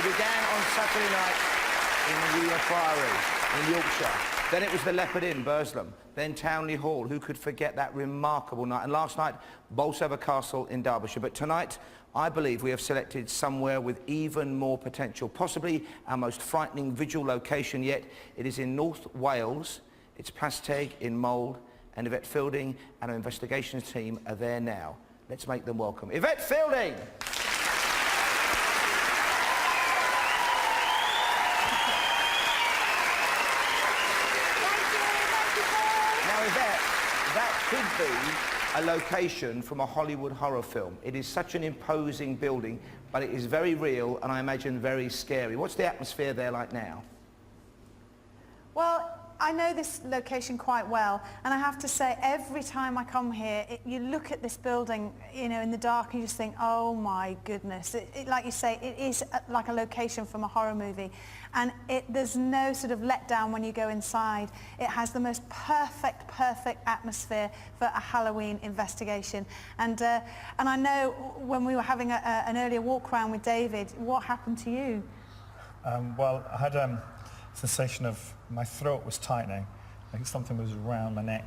began on Saturday night in the Priory in Yorkshire. Then it was the Leopard Inn, Burslem. Then Townley Hall. Who could forget that remarkable night? And last night, Bolsover Castle in Derbyshire. But tonight, I believe we have selected somewhere with even more potential. Possibly our most frightening vigil location yet. It is in North Wales. It's Plasteg in Mold. And Yvette Fielding and our investigations team are there now. Let's make them welcome. Yvette Fielding! That could be a location from a Hollywood horror film. It is such an imposing building, but it is very real and I imagine very scary. What's the atmosphere there like now? Well, I know this location quite well, and I have to say, every time I come here, you look at this building, you know, in the dark, and you just think, oh my goodness. Like you say, it is like a location from a horror movie, and there's no sort of letdown when you go inside. It has the most perfect atmosphere for a Halloween investigation, and I know when we were having an earlier walk around with David, what happened to you? Well, I had sensation of my throat was tightening, like something was around my neck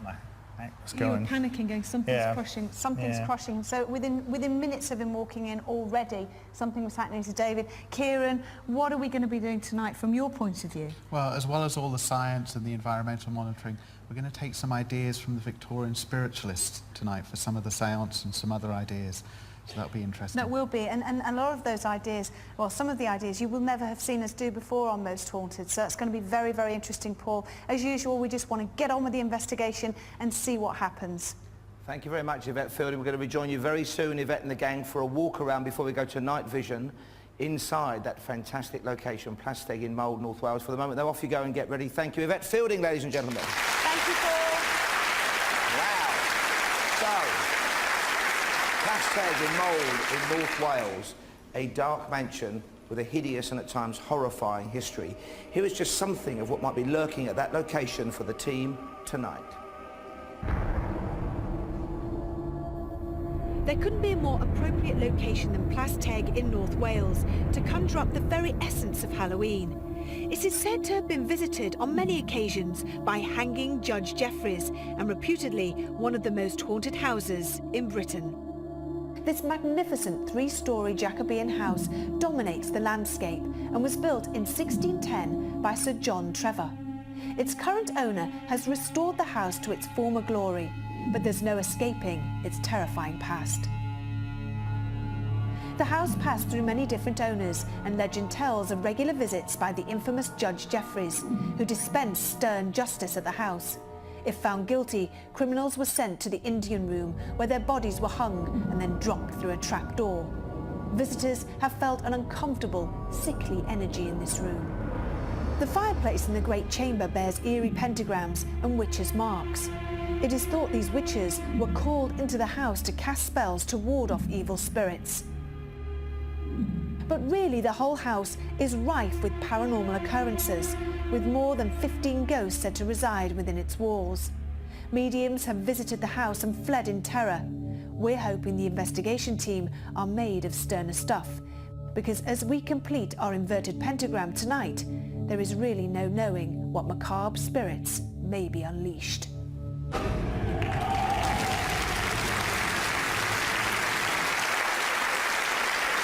was going. You were panicking, going, something's crushing, something's crushing. So within minutes of him walking in already, something was happening to David. Kieran, what are we going to be doing tonight from your point of view? Well, as well as all the science and the environmental monitoring, we're going to take some ideas from the Victorian spiritualists tonight for some of the seance and some other ideas. So that'll be interesting. That will be, and a lot of those ideas, well, some of the ideas you will never have seen us do before on Most Haunted, so it's going to be very, very interesting, Paul. As usual, we just want to get on with the investigation and see what happens. Thank you very much, Yvette Fielding. We're going to rejoin you very soon, Yvette and the gang, for a walk around before we go to night vision inside that fantastic location, Plasteg in Mold, North Wales. For the moment, though, off you go and get ready. Thank you, Yvette Fielding, ladies and gentlemen. Thank you, Paul. Wow. So, Plasteg in Mold in North Wales, a dark mansion with a hideous and at times horrifying history. Here is just something of what might be lurking at that location for the team tonight. There couldn't be a more appropriate location than Plasteg in North Wales to conjure up the very essence of Halloween. It is said to have been visited on many occasions by hanging Judge Jeffreys and reputedly one of the most haunted houses in Britain. This magnificent three-storey Jacobean house dominates the landscape and was built in 1610 by Sir John Trevor. Its current owner has restored the house to its former glory, but there's no escaping its terrifying past. The house passed through many different owners, and legend tells of regular visits by the infamous Judge Jeffreys, who dispensed stern justice at the house. If found guilty, criminals were sent to the Indian room, where their bodies were hung and then dropped through a trap door. Visitors have felt an uncomfortable, sickly energy in this room. The fireplace in the great chamber bears eerie pentagrams and witches' marks. It is thought these witches were called into the house to cast spells to ward off evil spirits. But really the whole house is rife with paranormal occurrences, with more than 15 ghosts said to reside within its walls. Mediums have visited the house and fled in terror. We're hoping the investigation team are made of sterner stuff, because as we complete our inverted pentagram tonight, there is really no knowing what macabre spirits may be unleashed.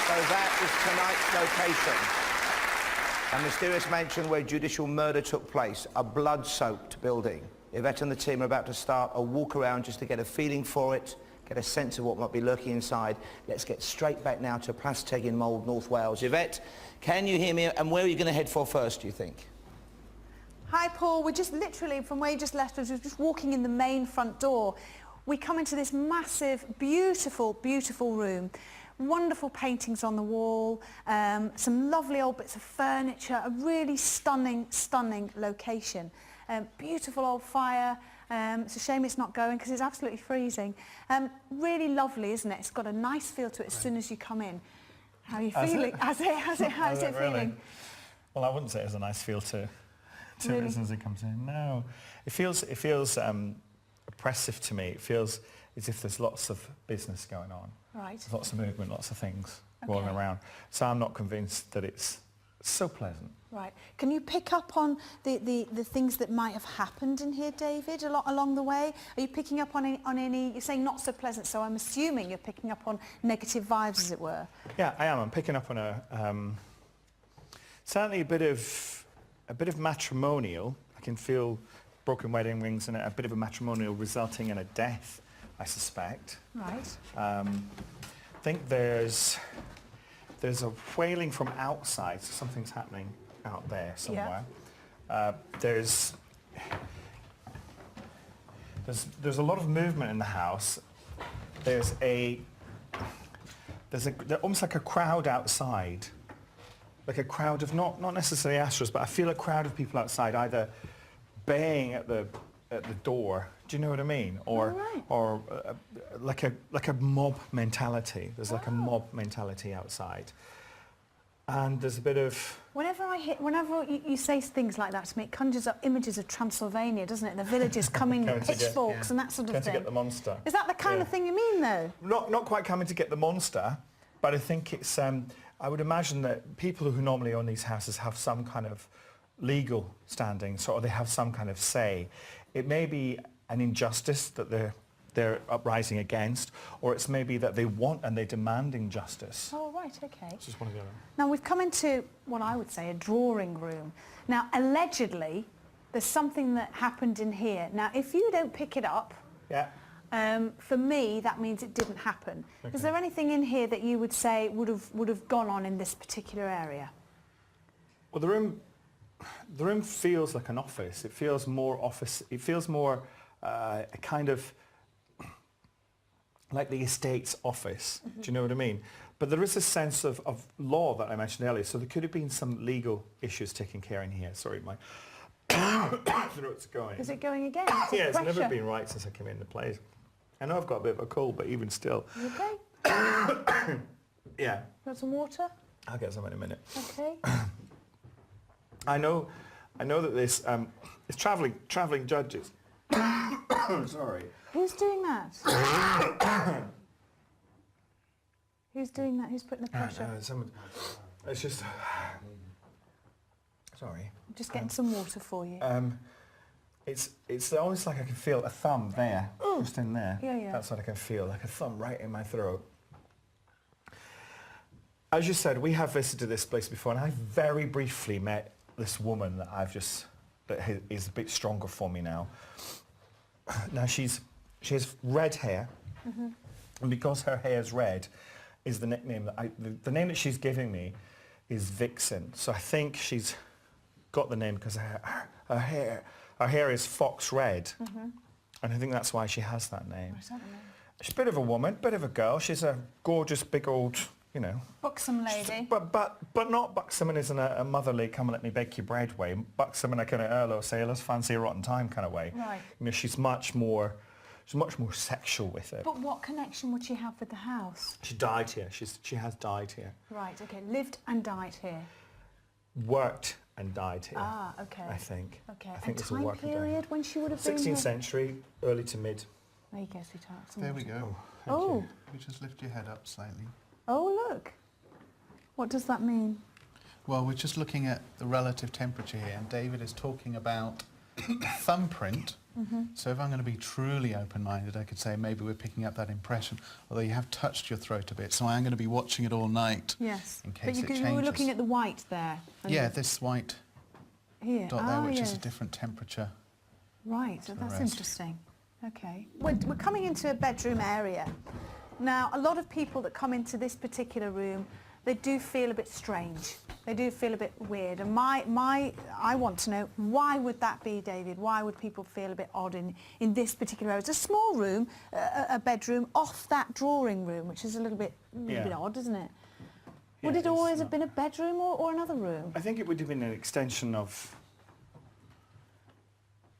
So that is tonight's location. A mysterious mansion where judicial murder took place, a blood-soaked building. Yvette and the team are about to start a walk around just to get a feeling for it, get a sense of what might be lurking inside. Let's get straight back now to Plasteg in Mold, North Wales. Yvette, can you hear me? And where are you going to head for first, do you think? Hi, Paul. We're just literally, from where you just left us, we're just walking in the main front door. We come into this massive, beautiful, beautiful room. Wonderful paintings on the wall, some lovely old bits of furniture, a really stunning, stunning location. Beautiful old fire. It's a shame it's not going because it's absolutely freezing. Really lovely, isn't it? It's got a nice feel to it as soon as you come in. How are you feeling? How's it feeling? Well, I wouldn't say it has a nice feel to Really? it as soon as it comes in. No, it feels oppressive to me. It feels as if there's lots of business going on. Right. There's lots of movement, lots of things rolling around. So I'm not convinced that it's So pleasant. Right. Can you pick up on the things that might have happened in here, David, along the way? Are you picking up on any, you're saying not so pleasant, so I'm assuming you're picking up on negative vibes, as it were. Yeah, I am. I'm picking up on certainly a bit of matrimonial. I can feel broken wedding rings and a bit of a matrimonial resulting in a death, I suspect. Right. I think there's a wailing from outside, so something's happening out there somewhere. Yeah. There's a lot of movement in the house. There's almost like a crowd outside, like a crowd of not necessarily Astros, but I feel a crowd of people outside, either baying at the door. Do you know what I mean? Or like a mob mentality. There's like a mob mentality outside, and there's a bit of. Whenever you say things like that to me, it conjures up images of Transylvania, doesn't it? The villagers coming with pitchforks and that sort of Going thing. to get the monster. Is that the kind of thing you mean, though? Not quite coming to get the monster, but I think it's. I would imagine that people who normally own these houses have some kind of legal standing, or they have some kind of say. It may be an injustice that they're uprising against, or it's maybe that they want and they're demanding justice. Oh, right, okay. It's just one of the other. Now, we've come into what I would say a drawing room. Now, allegedly, there's something that happened in here. Now, if you don't pick it up, Yeah. for me, that means it didn't happen. Okay. Is there anything in here that you would say would have gone on in this particular area? Well, the room feels like an office. It feels more office. It feels more a kind of like the estate's office. Mm-hmm. Do you know what I mean? But there is a sense of law that I mentioned earlier. So there could have been some legal issues taken care in here. Sorry, my throat's going. Is it going again? Yeah, it's never pressure? been right since I came into place. I know I've got a bit of a cold, but even still. You okay? Yeah, Got some water? I'll get some in a minute. Okay. I know that this it's traveling judges. Sorry. Who's doing that? Who's doing that? Who's putting the pressure? It's just. Sorry. I'm just getting some water for you. It's almost like I can feel a thumb there, just in there. Yeah, yeah. That's what I can feel, like a thumb right in my throat. As you said, we have visited this place before, and I very briefly met this woman that is a bit stronger for me now. Now she has red hair, and because her hair is red, is the nickname that the name that she's giving me is Vixen. So I think she's got the name because her hair is fox red, and I think that's why she has that name. She's a bit of a woman, bit of a girl. She's a gorgeous, big old, you know. Buxom lady. But not buxom as in a motherly, come and let me bake your bread way. Buxom in a kind of Earl Sailors, fancy a rotten time kind of way. Right. You know, she's much more sexual with it. But what connection would she have with the house? She died here. She has died here. Right, okay. Lived and died here. Worked and died here. Ah, okay. I think. Okay. I think a there's a time work and died. period when she would have been 16th here? century, early to mid. There you go, sweetheart. Some There we water. go. Oh. You just lift your head up slightly. Oh, look. What does that mean? Well, we're just looking at the relative temperature here, and David is talking about thumbprint. So if I'm going to be truly open-minded, I could say maybe we're picking up that impression, although you have touched your throat a bit, so I am going to be watching it all night. Yes. In case But it you were changes. looking at the white there. and Yeah, this white Here. dot there, which is yes. a different temperature. Right, so the that's rest. interesting. Okay. We're coming into a bedroom area. Now, a lot of people that come into this particular room, they do feel a bit strange. They do feel a bit weird. And I want to know, why would that be, David? Why would people feel a bit odd in this particular area? It's a small room, a bedroom, off that drawing room, which is a little bit odd, isn't it? Would Yeah, it always it's have been a bedroom or another room? I think it would have been an extension of.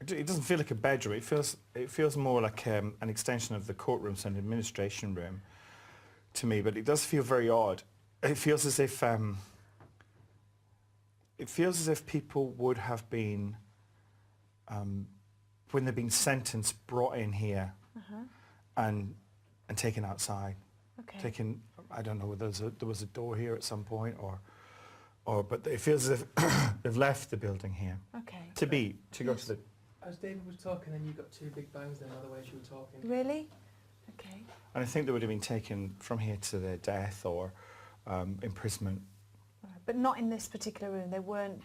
It doesn't feel like a bedroom. It feels more like an extension of the courtrooms and administration room to me. But it does feel very odd. It feels as if people would have been, when they've been sentenced, brought in here and taken outside. Okay. Taken. I don't know whether there was a door here at some point, or but it feels as if they've left the building here Okay. to go to the. As David was talking, then you got two big bangs then, otherwise you were talking. Really? Okay. And I think they would have been taken from here to their death or imprisonment. Right. But not in this particular room. They weren't.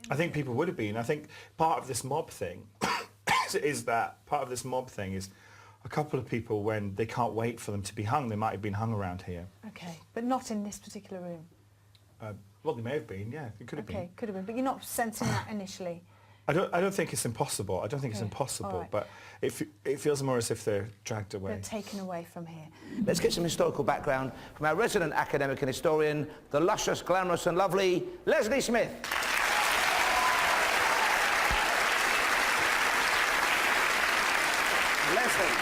I think people would have been. I think part of this mob thing is a couple of people, when they can't wait for them to be hung, they might have been hung around here. Okay. But not in this particular room. Well, they may have been. Yeah, it could have been. Okay, could have been. But you're not sensing that initially. I don't think it's impossible. I don't think it's Okay, impossible, all right. but it feels more as if they're dragged away. They're taken away from here. Let's get some historical background from our resident academic and historian, the luscious, glamorous and lovely Leslie Smith. Leslie,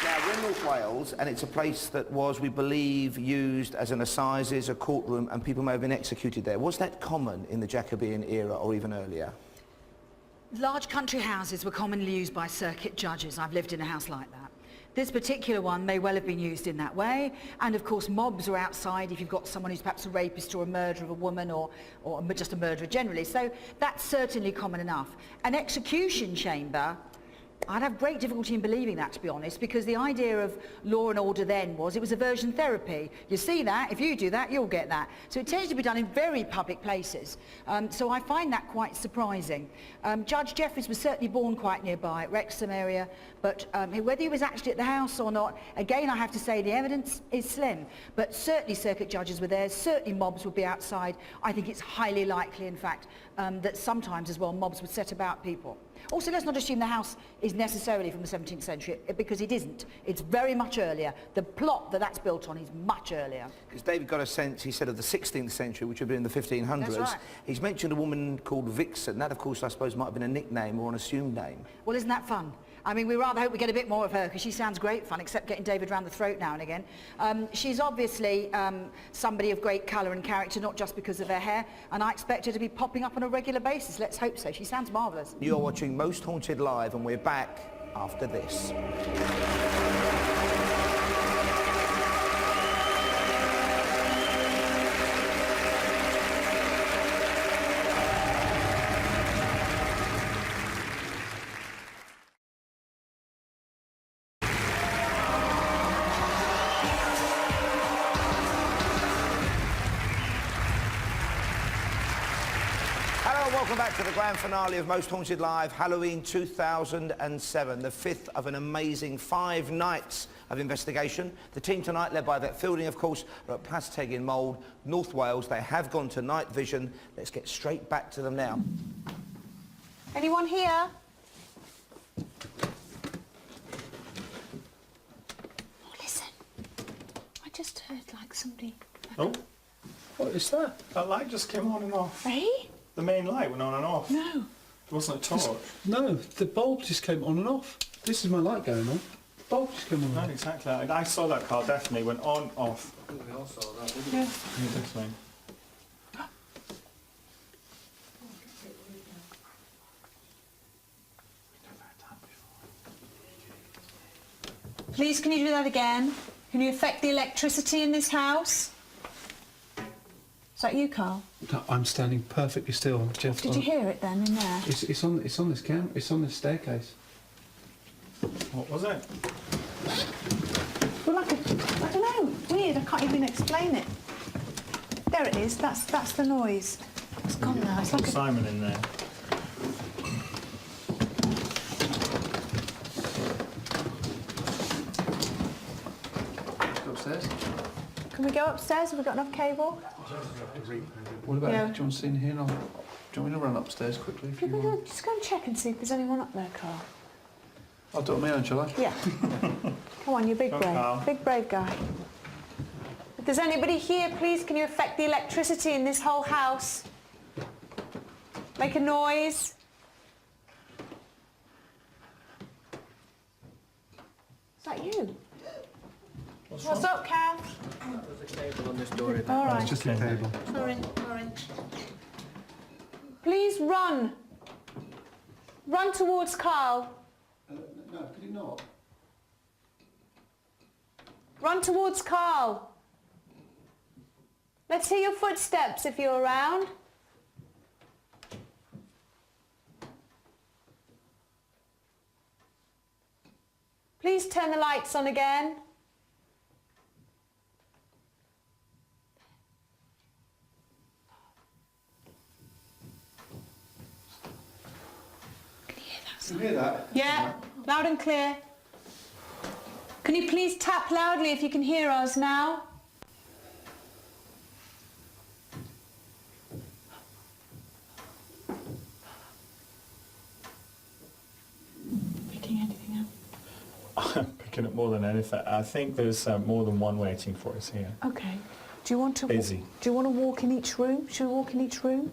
now we're in North Wales and it's a place that was, we believe, used as an assizes, a courtroom, and people may have been executed there. Was that common in the Jacobean era or even earlier? Large country houses were commonly used by circuit judges. I've lived in a house like that. This particular one may well have been used in that way, and of course mobs are outside if you've got someone who's perhaps a rapist or a murderer of a woman or just a murderer generally, so that's certainly common enough. An execution chamber, I'd have great difficulty in believing that, to be honest, because the idea of law and order then was it was aversion therapy. You see that, if you do that, you'll get that. So it tends to be done in very public places. So I find that quite surprising. Judge Jeffreys was certainly born quite nearby, at Wrexham area, but whether he was actually at the house or not, again, I have to say the evidence is slim. But certainly circuit judges were there, certainly mobs would be outside. I think it's highly likely, in fact, that sometimes as well mobs would set about people. Also, let's not assume the house is necessarily from the 17th century, because it isn't. It's very much earlier. The plot that that's built on is much earlier. Because David got a sense, he said, of the 16th century, which would have been in the 1500s. That's right. He's mentioned a woman called Vixen. That, of course, I suppose might have been a nickname or an assumed name. Well, isn't that fun? I mean, we rather hope we get a bit more of her, because she sounds great fun, except getting David round the throat now and again. She's obviously somebody of great colour and character, not just because of her hair, and I expect her to be popping up on a regular basis. Let's hope so. She sounds marvellous. You're watching Most Haunted Live, and we're back after this. Welcome back to the grand finale of Most Haunted Live, Halloween 2007, the fifth of an amazing 5 nights of investigation. The team tonight, led by Vet Fielding, of course, are at Plas in Mold, North Wales. They have gone to night vision. Let's get straight back to them now. Anyone here? Oh, listen. I just heard like somebody... Oh, What is that? that light just came on and off. Eh? The main light went on and off. No. It wasn't a torch. No, the bulb just came on and off. This is my light going on. The bulb just came on and Not off. exactly. I saw that car definitely went on, off. We all saw that, didn't Yeah. Yeah, definitely. Please, can you do that again? Can you affect the electricity in this house? Is that you, Carl? No, I'm standing perfectly still, Jeff. Did you hear it then in there? It's on this cam. It's on this staircase. What was it? Well, like I don't know, weird, I can't even explain it. There it is, that's the noise. It's gone now, it's like a... Simon in there. Go upstairs. Can we go upstairs? Have we got enough cable? What about? Yeah. Do you want to sit in here? Do you want me to run upstairs quickly if you want? Just go and check and see if there's anyone up there, Carl. I'll do it on my own, shall I? Yeah. Come on, you big Go, brave. Carl. Big brave guy. If there's anybody here, please, can you affect the electricity in this whole house? Make a noise. Is that you? What's up, Cal? There's a cable on this door. All right. It's just a cable. Sorry. Please run. Run towards Carl. No, could you not? Run towards Carl. Let's hear your footsteps if you're around. Please turn the lights on again. Can you hear that? Yeah, loud and clear. Can you please tap loudly if you can hear us now? Picking anything up? I'm picking up more than anything. I think there's more than one waiting for us here. Okay. Do you want to? Busy. Do you want to walk in each room? Should we walk in each room?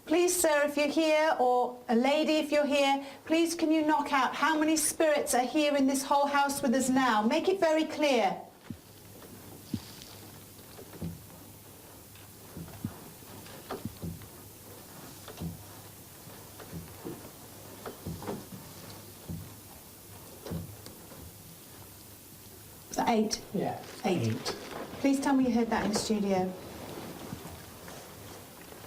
Please, sir, if you're here, or a lady, if you're here, please can you knock out how many spirits are here in this whole house with us now? Make it very clear. Is that 8? Yeah. 8. Please tell me you heard that in the studio.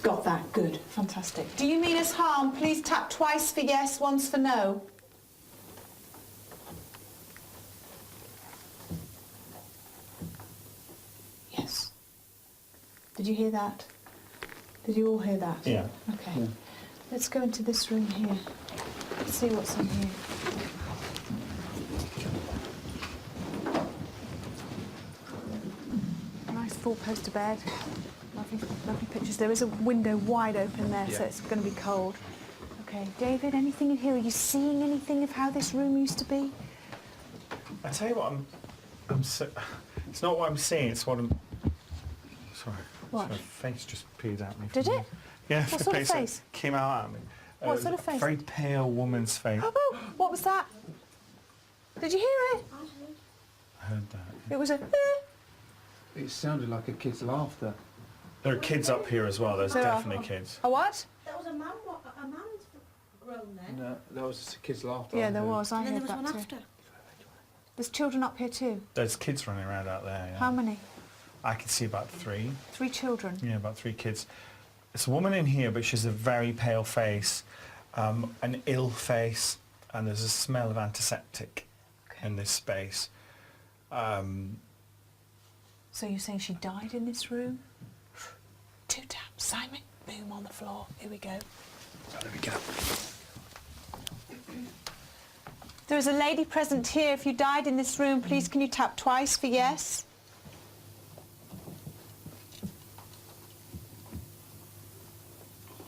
Got that, good, fantastic. Do you mean us harm? Please tap twice for yes, once for no. Yes. Did you hear that? Did you all hear that? Yeah. Okay. Yeah. Let's go into this room here. Let's see what's in here. Nice four-poster bed. Lovely pictures. There is a window wide open there, so it's going to be cold. Okay, David, anything in here? Are you seeing anything of how this room used to be? I tell you what, it's not what I'm seeing, it's what I'm... Sorry. What? My face just peed at me. Did it? Yeah, What sort of face? Came out at me. What sort of face? A very pale woman's face. Oh, what was that? Did you hear it? I heard that. It was a... It sounded like a kid's laughter. There are kids up here as well, there's There are. definitely kids. A what? There was a man's grown then. No, that was just a kid's laughter. Yeah, I there heard. was. I And then heard there was that one too. after. There's children up here too. There's kids running around out there, yeah. How many? I can see about 3. 3 children. Yeah, about 3 kids. There's a woman in here, but she's a very pale face, an ill face, and there's a smell of antiseptic in this space. So you're saying she died in this room? 2 taps. Simon, boom on the floor. Here we go. Let me get up. There is a lady present here. If you died in this room, please can you tap twice for yes?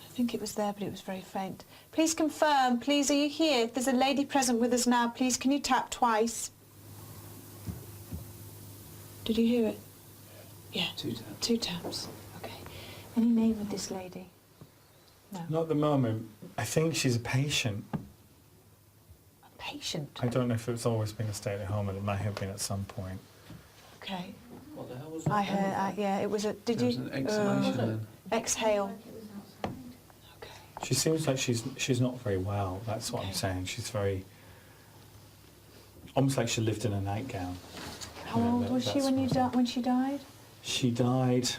I think it was there, but it was very faint. Please confirm. Please, are you here? If there's a lady present with us now, please can you tap twice? Did you hear it? Yeah. 2 taps. 2 taps. Okay. Any name with this lady? No. Not at the moment. I think she's a patient. A patient? I don't know if it's always been a stay-at-home, and it might have been at some point. Okay. What the hell was that? I heard, yeah, it was a... Did There you... was an exhalation then. Exhale. Okay. She seems like she's not very well. That's what I'm Okay. saying. She's very... Almost like she lived in a nightgown. How Yeah, old was she that's when what I'm saying. when she died? She died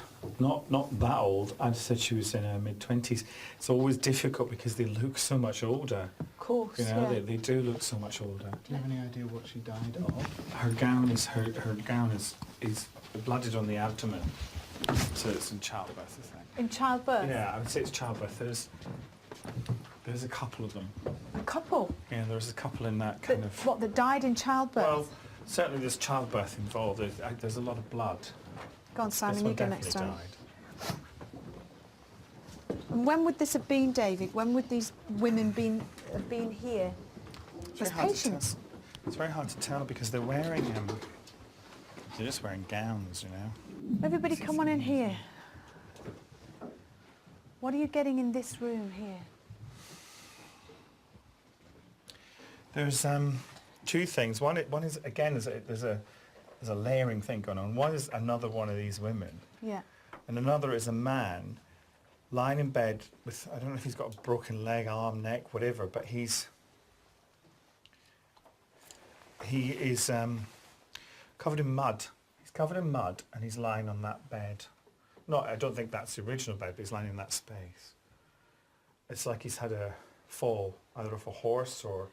not that old. I'd said she was in her mid-20s. It's always difficult because they look so much older. Of course, You know, yeah. they do look so much older. Do you have any idea what she died of? Her gown is blooded on the abdomen, so it's in childbirth, I think. In childbirth? Yeah, I would say it's childbirth. There's a couple of them. A couple? Yeah, there's a couple in that kind of. What, that died in childbirth? Well, certainly there's childbirth involved. There's a lot of blood. Go on, This Simon, one you go next definitely time. died. And when would this have been, David? When would these women have been here? It's As very hard to patients? tell. It's very hard to tell because they're wearing they're just wearing gowns, you know. Everybody come on in here. What are you getting in this room here? There's 2 things. One is again there's a layering thing going on. One is another one of these women, Yeah. and another is a man lying in bed with, I don't know if he's got a broken leg, arm, neck, whatever, but he is covered in mud. He's covered in mud and he's lying on that bed. No, I don't think that's the original bed, but he's lying in that space. It's like he's had a fall, either off a horse or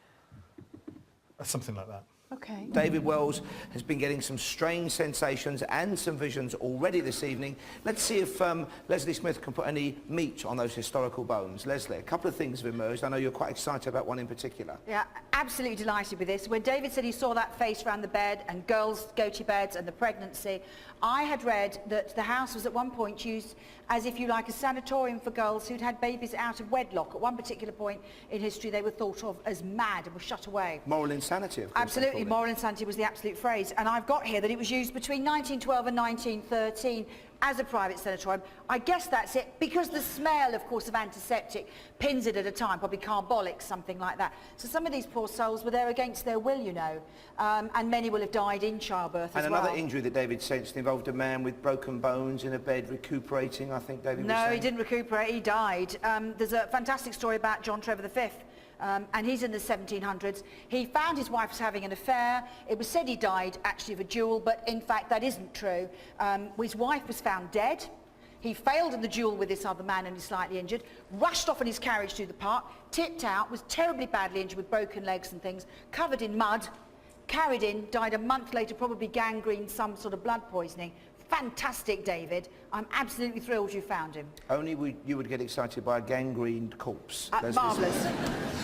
something like that. Okay. David Wells has been getting some strange sensations and some visions already this evening. Let's see if Leslie Smith can put any meat on those historical bones. Leslie, a couple of things have emerged. I know you're quite excited about one in particular. Yeah, absolutely delighted with this. When David said he saw that face around the bed and girls' go-to beds and the pregnancy, I had read that the house was at one point used as, if you like, a sanatorium for girls who'd had babies out of wedlock. At one particular point in history, they were thought of as mad and were shut away. Moral insanity, of course. Absolutely, moral insanity was the absolute phrase. And I've got here that it was used between 1912 and 1913 as a private sanatorium. I guess that's it, because the smell, of course, of antiseptic pins it at a time, probably carbolic, something like that. So some of these poor souls were there against their will, you know, and many will have died in childbirth as well. And another injury that David sensed involved a man with broken bones in a bed recuperating, I think David was saying. No, he didn't recuperate, he died. There's a fantastic story about John Trevor V. And he's in the 1700s. He found his wife was having an affair. It was said he died actually of a duel, but in fact that isn't true. His wife was found dead. He failed in the duel with this other man and is slightly injured, rushed off in his carriage through the park, tipped out, was terribly badly injured with broken legs and things, covered in mud, carried in, died a month later, probably gangrene, some sort of blood poisoning. Fantastic, David. I'm absolutely thrilled you found him. Only you would get excited by a gangrened corpse. Marvellous.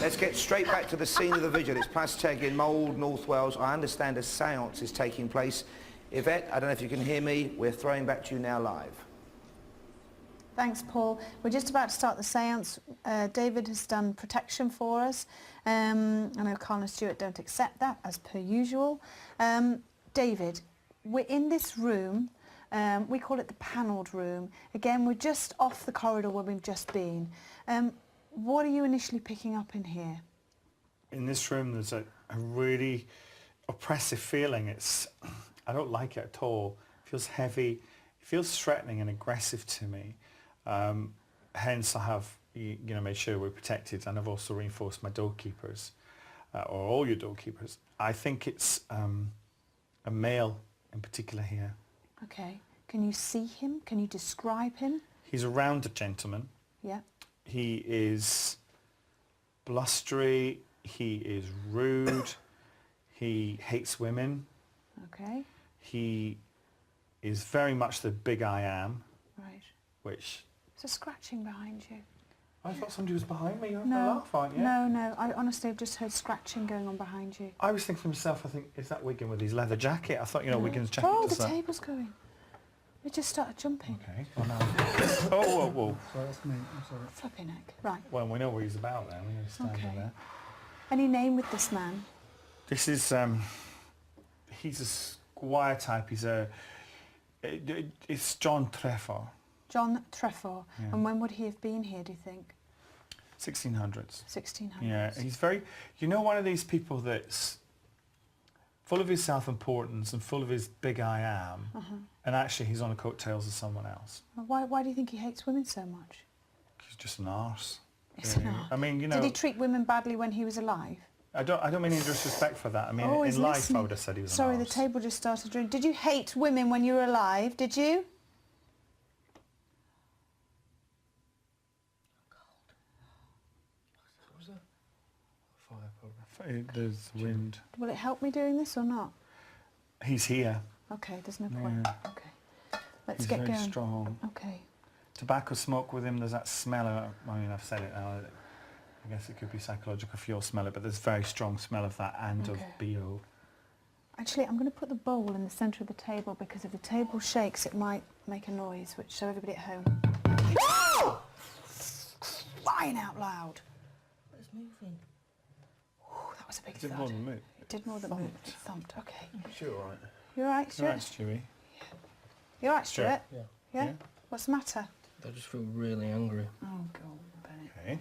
Let's get straight back to the scene of the vigil. It's Plasteg in Mold, North Wales. I understand a séance is taking place. Yvette, I don't know if you can hear me. We're throwing back to you now live. Thanks, Paul. We're just about to start the séance. David has done protection for us. I know Carl and Stuart don't accept that, as per usual. David, we're in this room. We call it the panelled room. Again, we're just off the corridor where we've just been. What are you initially picking up in here? In this room, there's a really oppressive feeling. I don't like it at all. It feels heavy. It feels threatening and aggressive to me. Hence, I have made sure we're protected, and I've also reinforced my doorkeepers, or all your doorkeepers. I think it's a male in particular here. Okay. Can you see him? Can you describe him? He's a rounded gentleman. Yeah. He is blustery. He is rude. He hates women. Okay. He is very much the big I am. Right. Which... There's a scratching behind you. I thought somebody was behind me. You're No, laugh, aren't you? no. I honestly have just heard scratching going on behind you. I was thinking to myself, I think, is that Wigan with his leather jacket? I thought, Wigan's jacket Oh, does the that. table's going. We just started jumping. Okay. Oh, no. Oh, whoa. Sorry, that's me. I'm sorry. Flippy neck. Right. Well, we know what he's about then. We're going to stand Okay. there. Any name with this man? This is, he's a squire type. It's John Trevor. John Trevor. Yeah. And when would he have been here, do you think? 1600s. 1600s. Yeah, he's very, one of these people that's full of his self-importance and full of his big I am, and actually he's on the coattails of someone else. Well, why do you think he hates women so much? He's just an arse. He's really. an arse. I mean, Did he treat women badly when he was alive? I don't mean any disrespect for that. I mean, Oh, he's in life listening. I would have said he was Sorry, an the arse. table just started drinking. Did you hate women when you were alive? Did you? There's wind. Will it help me doing this or not? He's here. Okay, there's no point. Yeah. Okay. Let's He's get very going. strong. Okay. Tobacco smoke with him, there's that smell. I've said it now. I guess it could be psychological if you all smell it, but there's very strong smell of that and Okay. of BO. Actually, I'm going to put the bowl in the centre of the table because if the table shakes, it might make a noise, which show everybody at home. Oh! Crying out loud. It's moving. Ooh, that was a big It did thud. more than move. It did more than move. It thumped. Okay. Sure, all right. You all right, Stuart? All right, Stewie. You all right, Stuart? Yeah. Yeah? Yeah. What's the matter? I just feel really angry. Oh, God, Bennett. Okay.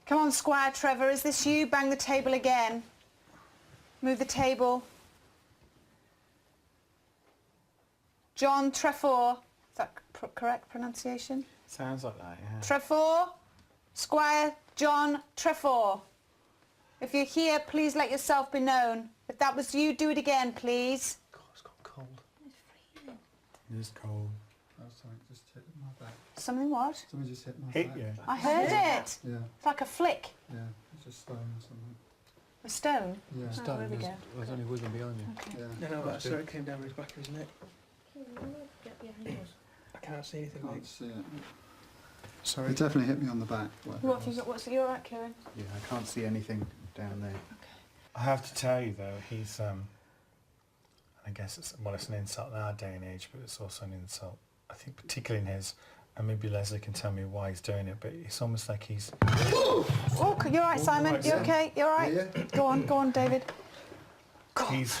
Come on, Squire Trevor, is this you? Bang the table again. Move the table. John Trevor. Is that correct pronunciation? Sounds like that, yeah. Trevor. Squire John Trevor. If you're here, please let yourself be known. If that was you, do it again, please. God, it's got cold. It's It's cold. Oh, sorry, just hit my back. Something what? Something just hit my Hit back. you. I heard it. Yeah, It's like a flick. yeah. It's a stone or something. A stone. Yeah. Oh, there we go. There's only wiggling behind you. Okay. Yeah. No, that's so it came down his back of his neck. I can't see anything, Can't mate. see it. Sorry. It definitely hit me on the back. What have you got? What's you all right, Kieran? Yeah, I can't see anything down there. I have to tell you though, he's I guess it's an insult in our day and age, but it's also an insult. I think particularly in his, and maybe Leslie can tell me why he's doing it, but it's almost like he's. Oh, you're right, Simon. right, You Sam. okay? You're right. Yeah. Go on, David. He's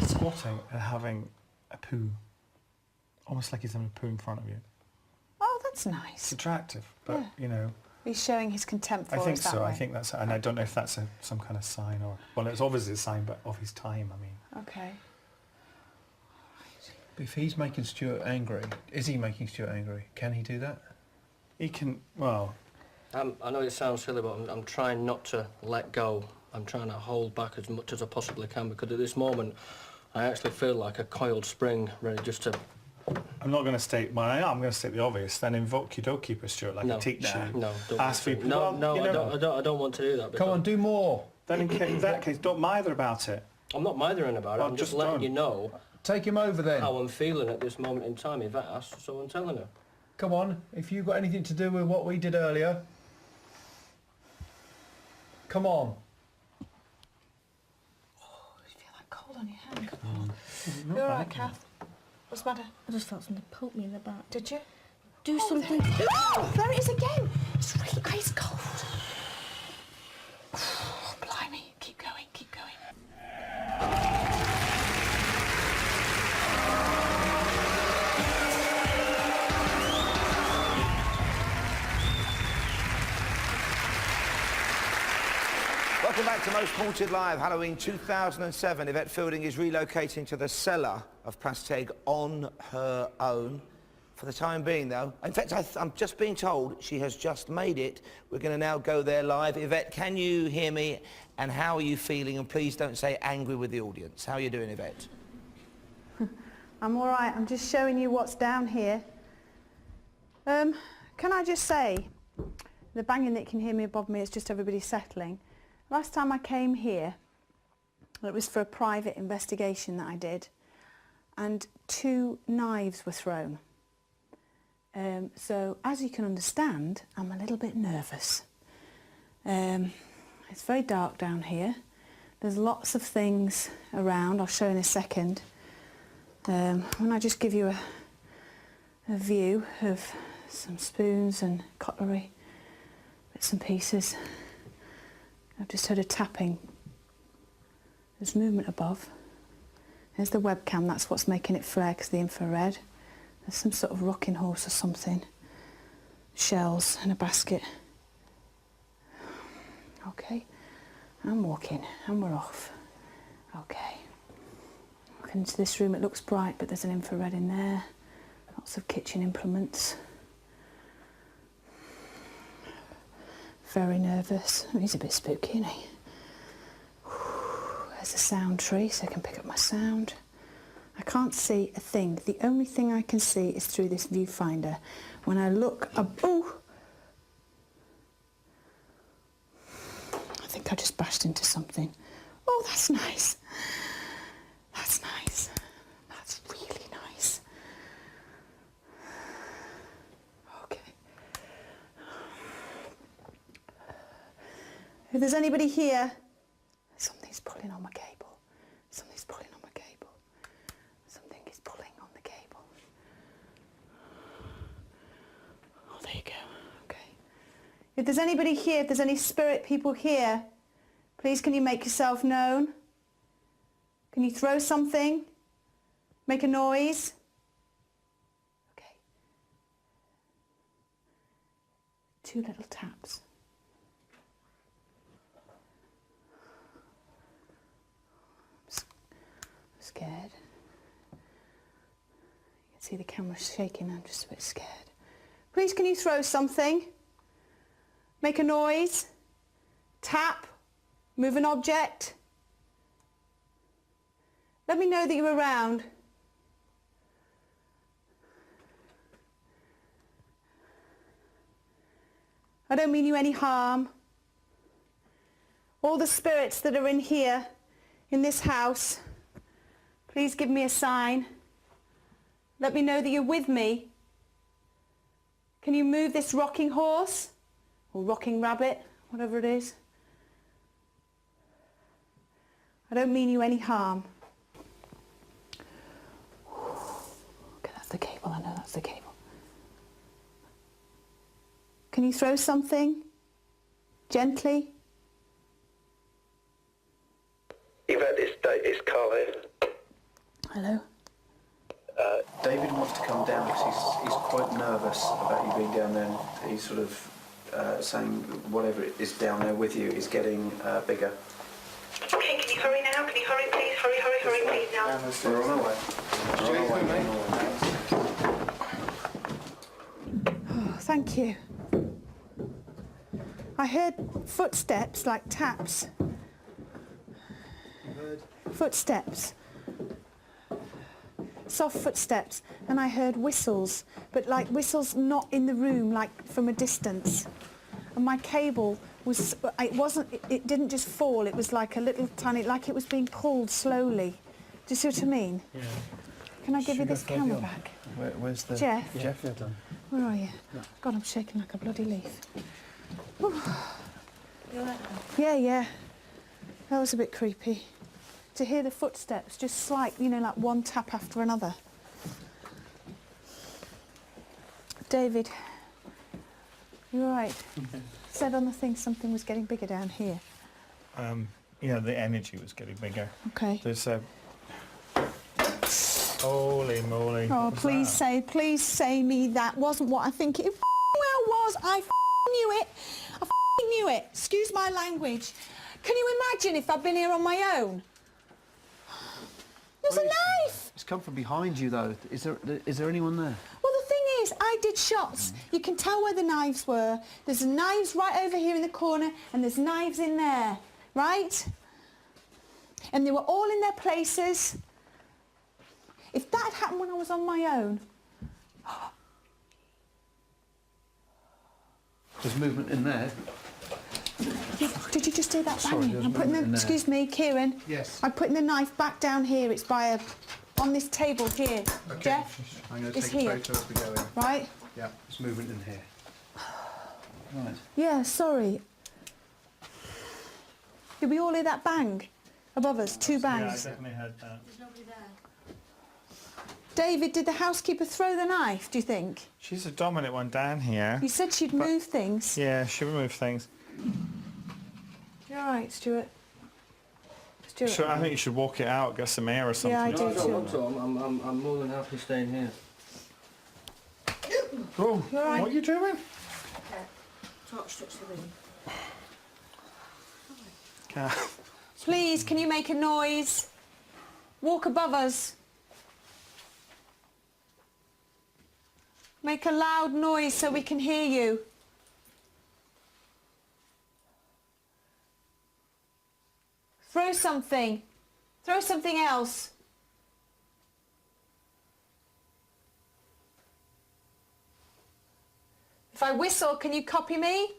squatting and having a poo, almost like he's having a poo in front of you. Oh, that's It's nice. attractive, but Yeah. you know. He's showing his contempt for I think us that so. way. I think that's, and I don't know if that's some kind of sign or, well, it's obviously a sign, but of his time. I mean. Okay. If he's making Stuart angry, is he making Stuart angry? Can he do that? He can. Well, I know it sounds silly, but I'm trying not to let go. I'm trying to hold back as much as I possibly can, because at this moment I actually feel like a coiled spring ready just to... I'm not going to state. Well, I'm going to state the obvious. Then invoke your doorkeeper, Stuart, like No, a teacher. no, don't Ask want for to. No, well, no, you know, I don't want to do that. Come on, do more. Then in that case, don't mither about it. I'm not mithering about it. Well, I'm just just letting don't. you know Take him over then. how I'm feeling at this moment in time. You've asked, so I'm telling her. Come on, if you've got anything to do with what we did earlier. Come on. Oh, you feel like cold on your hand. You're all right, Kath. What's the matter? I just felt something poke me in the back. Did you? Do something. Oh, there it is again. It's really ice cold. Oh, blimey. Keep going, keep going. Welcome back to Most Haunted Live, Halloween 2007. Yvette Fielding is relocating to the cellar of Plasteg on her own. For the time being, though. In fact, I'm just being told she has just made it. We're going to now go there live. Yvette, can you hear me? And how are you feeling? And please don't say angry with the audience. How are you doing, Yvette? I'm all right. I'm just showing you what's down here. Can I just say, the banging that you can hear me above me, it's just everybody settling. Last time I came here, it was for a private investigation that I did, and 2 knives were thrown. So, as you can understand, I'm a little bit nervous. It's very dark down here. There's lots of things around. I'll show in a second. When I just give you a view of some spoons and cutlery, bits and pieces. I've just heard a tapping. There's movement above. There's the webcam, that's what's making it flare, because the infrared. There's some sort of rocking horse or something. Shells and a basket. Okay, I'm walking and we're off. Okay. Look into this room, it looks bright, but there's an infrared in there. Lots of kitchen implements. Very nervous. Oh, he's a bit spooky, isn't he? There's a sound tree, so I can pick up my sound. I can't see a thing. The only thing I can see is through this viewfinder. When I look up, oh! I think I just bashed into something. Oh, that's nice. That's nice. That's really nice. Okay. If there's anybody here, something's pulling on my cable. Something's pulling on my cable. Something is pulling on the cable. Oh, there you go. Okay. If there's anybody here, if there's any spirit people here, please can you make yourself known? Can you throw something? Make a noise? Okay. 2 little taps. Scared. You can see the camera shaking, I'm just a bit scared. Please can you throw something? Make a noise? Tap? Move an object? Let me know that you're around. I don't mean you any harm. All the spirits that are in here, in this house, please give me a sign. Let me know that you're with me. Can you move this rocking horse? Or rocking rabbit, whatever it is. I don't mean you any harm. Okay, that's the cable. I know that's the cable. Can you throw something? Gently? Yvette, it's Carl here. Hello? David wants to come down because he's quite nervous about you being down there. And he's sort of saying whatever is down there with you is getting bigger. Okay, can you hurry now? Can you hurry, please? Hurry, hurry, hurry, please now. We're on our way. Oh, thank you. I heard footsteps, like taps. Footsteps. Soft footsteps. And I heard whistles, but like whistles not in the room, like from a distance. And my cable was, it didn't just fall, it was like a little tiny, like it was being pulled slowly. Do you see what I mean? Yeah. Can I give you this camera back? Where's the... Jeff? Jeff? Done. Where are you? God, I'm shaking like a bloody leaf. Yeah, yeah. That was a bit creepy. To hear the footsteps, just slight, you know, like one tap after another. David, you're right. Said on the thing something was getting bigger down here. Yeah, the energy was getting bigger. Okay. There's a... Holy moly. Oh, What was please say me that wasn't what I think it well was. I knew it. I knew it. Excuse my language. Can you imagine if I'd been here on my own? There's a knife. It's come from behind you, though. Is there anyone there? Well, the thing is, I did shots. You can tell where the knives were. There's knives right over here in the corner, and there's knives in there, right? And they were all in their places. If that had happened when I was on my own... There's movement in there. Did you just hear that banging? there's I'm putting movement in there. excuse me, Kieran. Yes. I'm putting the knife back down here. It's by on this table here. Okay. Jeff, I'm going to it's take here. a photo as we go in. Right? Yeah, there's movement in here. Right. Yeah, sorry. Did we all hear that bang above us? Two Yeah, I bangs. definitely heard that. David, did the housekeeper throw the knife, do you think? She's a dominant one down here. You said she'd move things. Yeah, she removed things. You're all right, Stuart. Stuart. So I think you should walk it out, get some air or something. Yeah, I No, do I don't too. want to. I'm more than happy staying here. Oh, You all right? what are you doing? Please, can you make a noise? Walk above us. Make a loud noise so we can hear you. Throw something. Throw something else. If I whistle, can you copy me?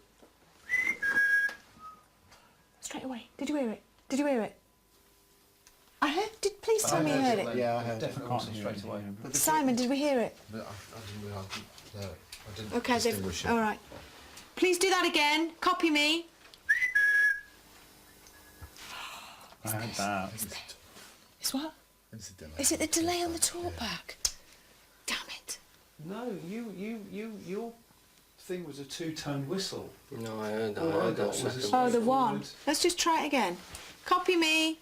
Straight away. Did you hear it? Did you hear it? I heard. Please tell me you heard it. Yeah, I heard it. Definitely wasn't straight away. Simon, did we hear it? Okay, all right. Please do that again. Copy me. I heard that. It's what? Is it the delay on the talkback? Damn it. No, your thing was a two-tone whistle. No, I heard that. All I I heard got that was a second. Oh, the one. forward. Let's just try it again. Copy me.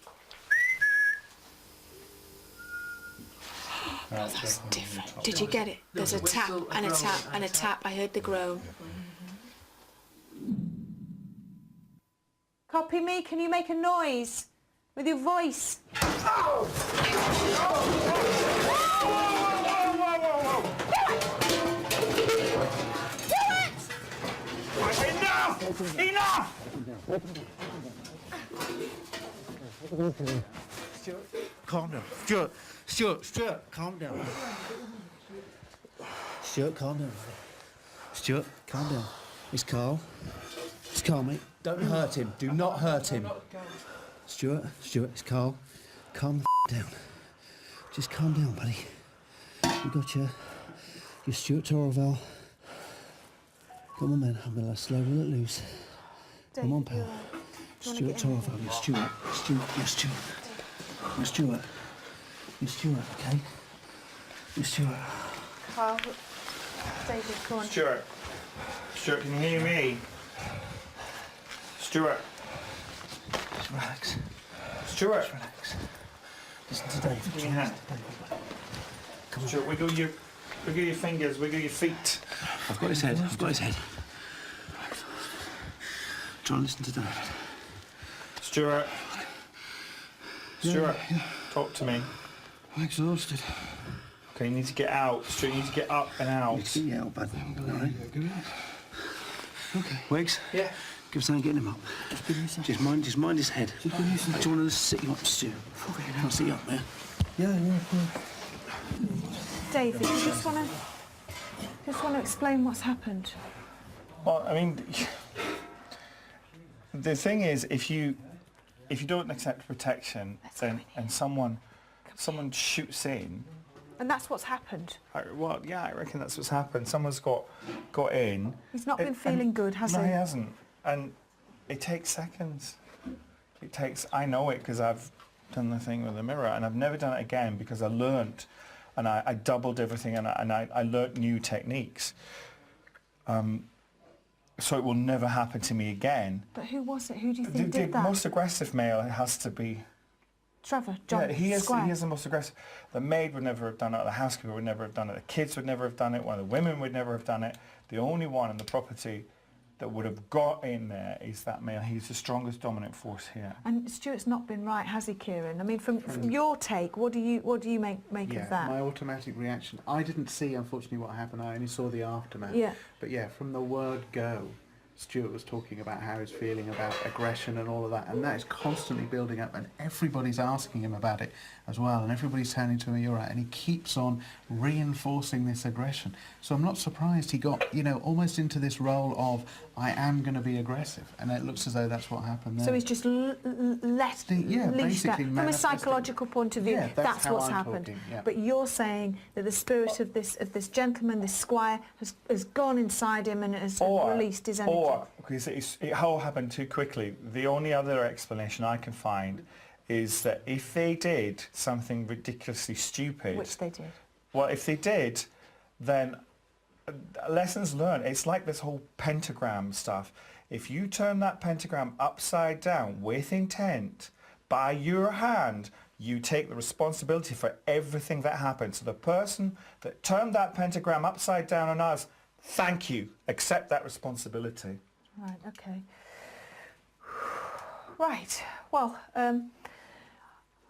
Oh, that's different. Did you get it? There's a tap and a tap and a tap. I heard the groan. Copy me. Can you make a noise with your voice? Enough! Enough! Stuart, calm down. Stuart, calm down. Stuart, calm down. Stuart, calm down. It's Carl. It's Carl, mate. Don't hurt him. Do not hurt him. Stuart, it's Carl. Calm the down. Just calm down, buddy. You got your Stuart Torval. Come on, man. I'm gonna slowly let loose. Come on, pal. Stuart Torval. You're Stuart. You're Stuart, okay? You're Stuart. Carl, David, come on. Stuart, can you hear me? Stuart. Just relax. Stuart. Just relax. Listen to David. Give me your hand. Come on. Stuart, wiggle your fingers, wiggle your feet. I've got his head. Try and listen to David. Stuart. Talk to me. I'm exhausted. Okay, you need to get out. Stuart, you need to get up and out. Let's get you out, bud. All right. Okay. Wiggs? Yeah. Give us a hand getting him up. Just mind his head. I just want to sit you up, Stu. I'll sit you up, man. Yeah. David, you just want to explain what's happened? Well, I mean, the thing is, if you don't accept protection, and someone shoots in. And that's what's happened. I reckon that's what's happened. Someone's got in. He's not been feeling good, has he? No, he hasn't. And it takes seconds. I know it because I've done the thing with the mirror, and I've never done it again because I learnt, and I doubled everything, and I learnt new techniques. So it will never happen to me again. But who was it? Who do you think did The that? most aggressive male has to be... Trevor, John, Yeah, he is Squire. the most aggressive. The maid would never have done it, the housekeeper would never have done it, the kids would never have done it, one of the women would never have done it. The only one in the property that would have got in there is that male. He's the strongest dominant force here. And Stuart's not been right, has he, Kieran? I mean, from your take, what do you make of that? My automatic reaction, I didn't see, unfortunately, what happened. I only saw the aftermath. Yeah. But yeah, from the word go, Stuart was talking about how he's feeling about aggression and all of that, and that is constantly building up, and everybody's asking him about it as well, and everybody's turning to him, you're right, and he keeps on reinforcing this aggression. So I'm not surprised he got, almost into this role of, I am going to be aggressive, and it looks as though that's what happened there. So he's just leashed that. From a psychological point of view, Yeah, that's how what's I'm happened. talking, yeah. But you're saying that the spirit of this gentleman, this squire, has gone inside him and has released his energy. Because it all happened too quickly. The only other explanation I can find is that if they did something ridiculously stupid... Which they did. Well, if they did, then lessons learned. It's like this whole pentagram stuff. If you turn that pentagram upside down with intent, by your hand, you take the responsibility for everything that happened. So the person that turned that pentagram upside down on us, thank you. Accept that responsibility. Right, okay. Right, well,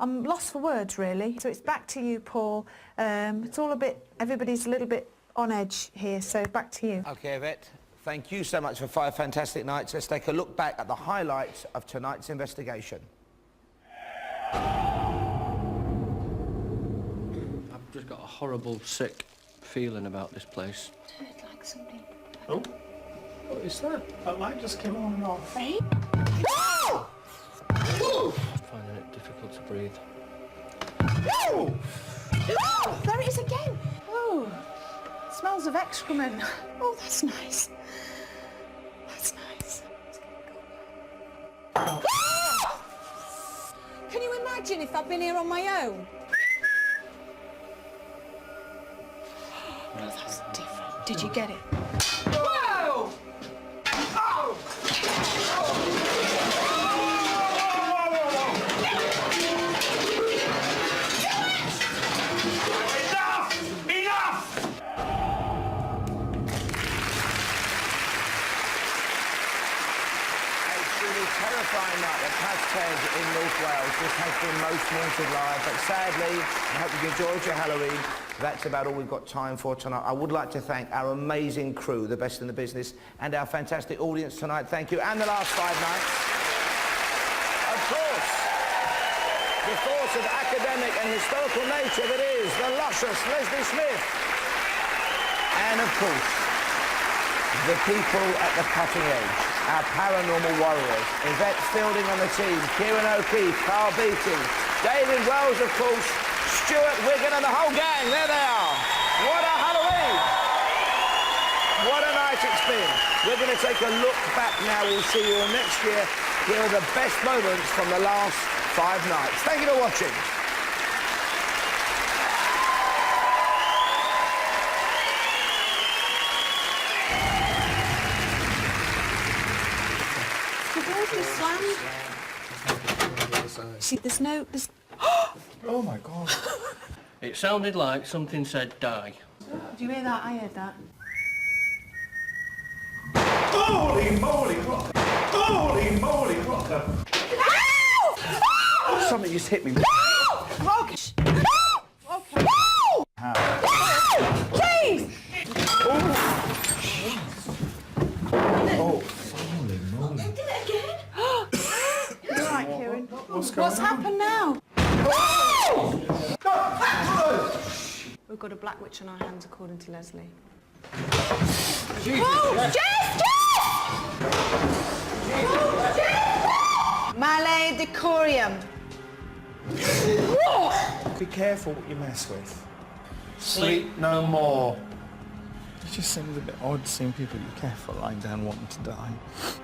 I'm lost for words, really. So it's back to you, Paul. It's all everybody's a little bit on edge here, so back to you. OK, Yvette, thank you so much for 5 fantastic nights. Let's take a look back at the highlights of tonight's investigation. I've just got a horrible, sick feeling about this place. It's like something. Oh, what is that? That light just came on and off. Hey? Just finding it difficult to breathe. Oh, there it is again. Oh, smells of excrement. Oh, that's nice. That's nice. Can you imagine if I'd been here on my own? Oh, that's different. Did you get it? Whoa! Oh! Terrifying night at Part-4 in North Wales. This has been most haunted live, but sadly, I hope you enjoyed your Halloween. That's about all we've got time for tonight. I would like to thank our amazing crew, the best in the business, and our fantastic audience tonight. Thank you. And the last 5 nights. Of course, the force of academic and historical nature that is the luscious Leslie Smith. And of course, the people at the cutting edge, our paranormal warriors, Yvette Fielding on the team, Kieran O'Keefe, Carl Beattie, David Wells, of course, Stuart Wigan and the whole gang. There they are. What a Halloween! What a night it's been. We're going to take a look back now. We'll see you all next year. Here are the best moments from the last 5 nights. Thank you for watching. See, there's no... Oh my God. It sounded like something said die. Do you hear that? I heard that. Holy moly rocker! Holy moly rocker! Something just hit me. Okay. Please! Oh, holy moly. Did it again? You're right, Kieran. What's happened now? We've got a black witch on our hands, according to Leslie. Malay decorium. Be careful what you mess with. Sleep no more. It just seems a bit odd seeing people you care for lying down wanting to die.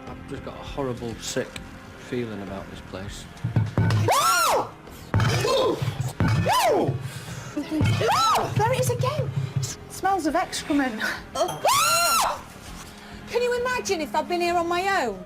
I've just got a horrible, sick feeling about this place. There it is again. Smells of excrement. Can you imagine if I'd been here on my own?